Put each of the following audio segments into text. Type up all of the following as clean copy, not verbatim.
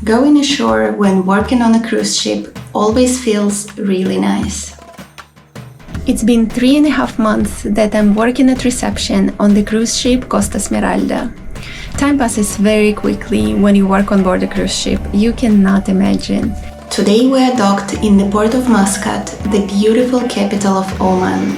Going ashore when working on a cruise ship always feels really nice. It's been 3.5 months that I'm working at reception on the cruise ship Costa Smeralda. Time passes very quickly when you work on board a cruise ship, you cannot imagine. Today we are docked in the port of Muscat, the beautiful capital of Oman.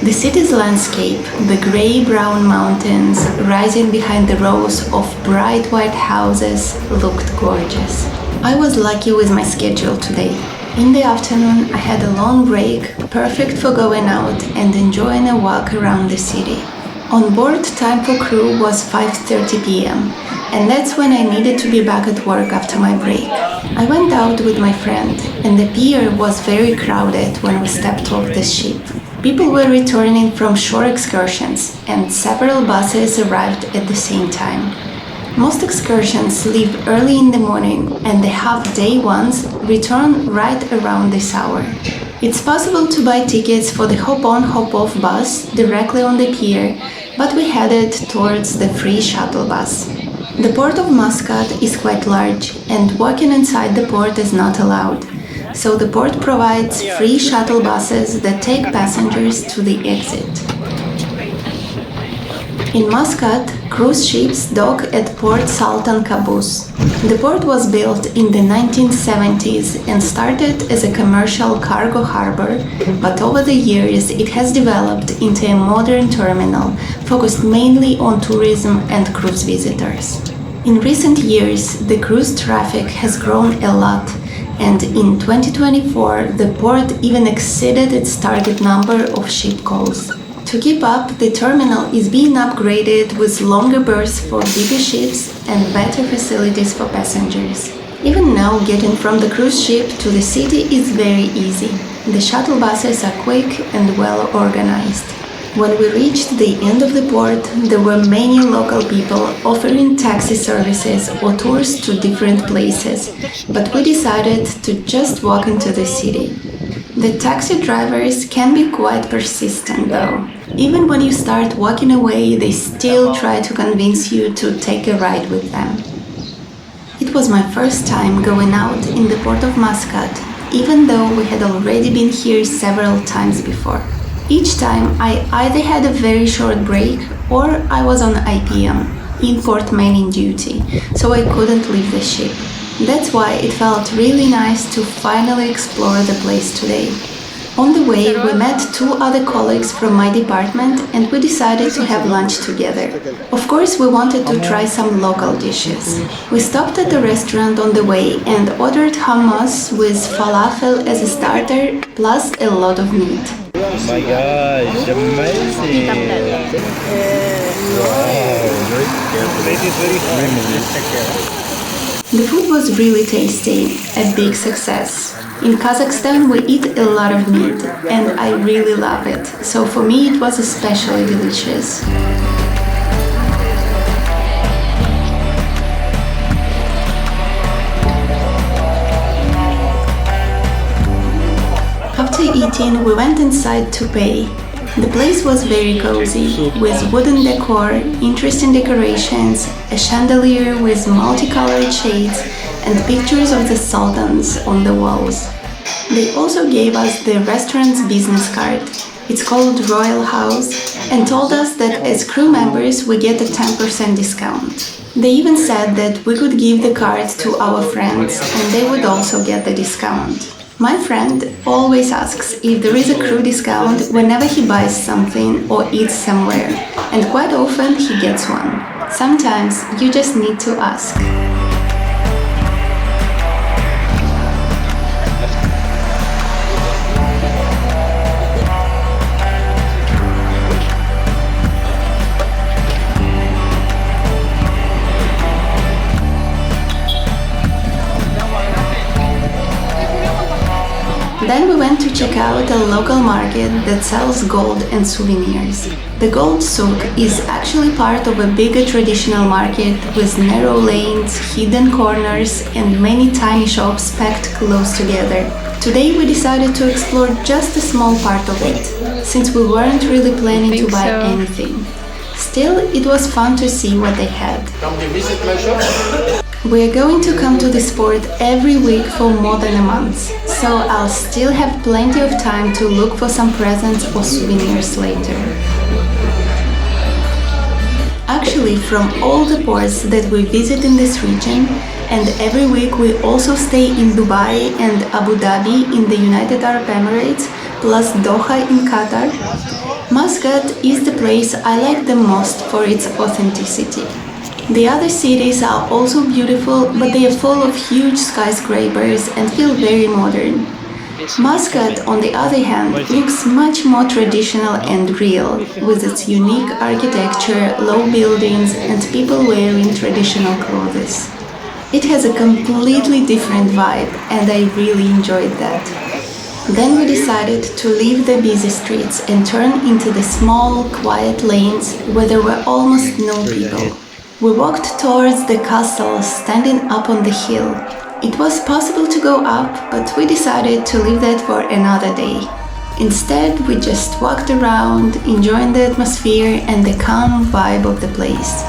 The city's landscape, the grey-brown mountains rising behind the rows of bright white houses, looked gorgeous. I was lucky with my schedule today. In the afternoon I had a long break, perfect for going out and enjoying a walk around the city. On board, time for crew was 5:30 p.m. and that's when I needed to be back at work after my break. I went out with my friend and the pier was very crowded when we stepped off the ship. People were returning from shore excursions and several buses arrived at the same time. Most excursions leave early in the morning and the half-day ones return right around this hour. It's possible to buy tickets for the hop-on hop-off bus directly on the pier, but we headed towards the free shuttle bus. The port of Muscat is quite large and walking inside the port is not allowed, so the port provides free shuttle buses that take passengers to the exit. In Muscat, cruise ships dock at Port Sultan Qaboos. The port was built in the 1970s and started as a commercial cargo harbor, but over the years it has developed into a modern terminal focused mainly on tourism and cruise visitors. In recent years, the cruise traffic has grown a lot, and in 2024 the port even exceeded its target number of ship calls. To keep up, the terminal is being upgraded with longer berths for bigger ships and better facilities for passengers. Even now, getting from the cruise ship to the city is very easy. The shuttle buses are quick and well organized. When we reached the end of the port, there were many local people offering taxi services or tours to different places, but we decided to just walk into the city. The taxi drivers can be quite persistent though. Even when you start walking away, they still try to convince you to take a ride with them. It was my first time going out in the port of Muscat, even though we had already been here several times before. Each time I either had a very short break or I was on IPM, in-port manning duty, so I couldn't leave the ship. That's why it felt really nice to finally explore the place today. On the way, we met 2 other colleagues from my department and we decided to have lunch together. Of course, we wanted to try some local dishes. We stopped at a restaurant on the way and ordered hummus with falafel as a starter, plus a lot of meat. Oh my gosh, amazing! The food was really tasty, a big success. In Kazakhstan we eat a lot of meat and I really love it, so for me it was especially delicious. After eating, we went inside to pay. The place was very cozy, with wooden decor, interesting decorations, a chandelier with multicolored shades, and pictures of the sultans on the walls. They also gave us the restaurant's business card. It's called Royal House, and told us that as crew members we get a 10% discount. They even said that we could give the card to our friends and they would also get the discount. My friend always asks if there is a crew discount whenever he buys something or eats somewhere, and quite often he gets one. Sometimes you just need to ask. Then we went to check out a local market that sells gold and souvenirs. The gold souk is actually part of a bigger traditional market with narrow lanes, hidden corners and many tiny shops packed close together. Today we decided to explore just a small part of it, since we weren't really planning to buy anything. Still, it was fun to see what they had. Come to visit my shop? We're going to come to this port every week for more than a month, so I'll still have plenty of time to look for some presents or souvenirs later. Actually, from all the ports that we visit in this region, and every week we also stay in Dubai and Abu Dhabi in the United Arab Emirates, plus Doha in Qatar, Muscat is the place I like the most for its authenticity. The other cities are also beautiful, but they are full of huge skyscrapers and feel very modern. Muscat, on the other hand, looks much more traditional and real, with its unique architecture, low buildings, and people wearing traditional clothes. It has a completely different vibe, and I really enjoyed that. Then we decided to leave the busy streets and turn into the small, quiet lanes where there were almost no people. We walked towards the castle standing up on the hill. It was possible to go up, but we decided to leave that for another day. Instead, we just walked around, enjoying the atmosphere and the calm vibe of the place.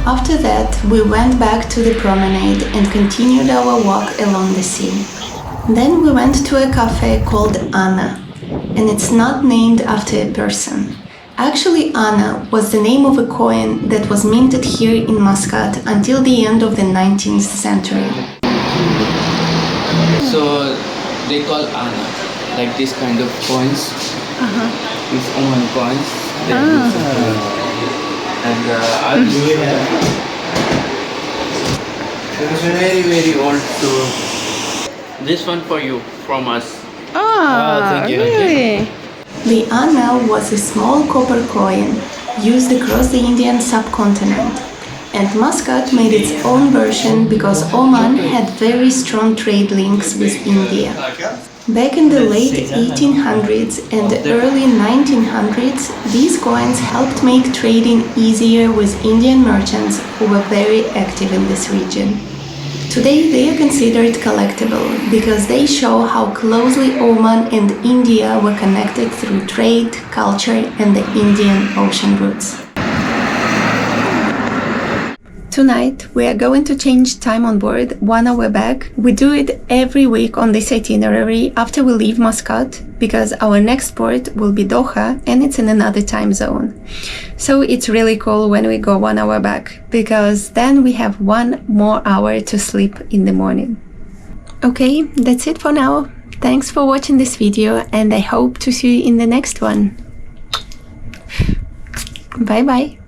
After that, we went back to the promenade and continued our walk along the sea. Then we went to a café called Anna, and it's not named after a person. Actually, Anna was the name of a coin that was minted here in Muscat until the end of the 19th century. So they call Anna, like this kind of coins, these Oman coins. And I'll do it. It's very, very old too. This one for you, from us. Thank you. Really? The Anna was a small copper coin used across the Indian subcontinent, and Muscat made its own version because Oman had very strong trade links with India. Back in the late 1800s and early 1900s, these coins helped make trading easier with Indian merchants who were very active in this region. Today they are considered collectible because they show how closely Oman and India were connected through trade, culture, and the Indian Ocean routes. Tonight, we are going to change time on board 1 hour back. We do it every week on this itinerary after we leave Muscat, because our next port will be Doha and it's in another time zone. So it's really cool when we go 1 hour back, because then we have 1 more hour to sleep in the morning. Okay, that's it for now. Thanks for watching this video and I hope to see you in the next one. Bye bye.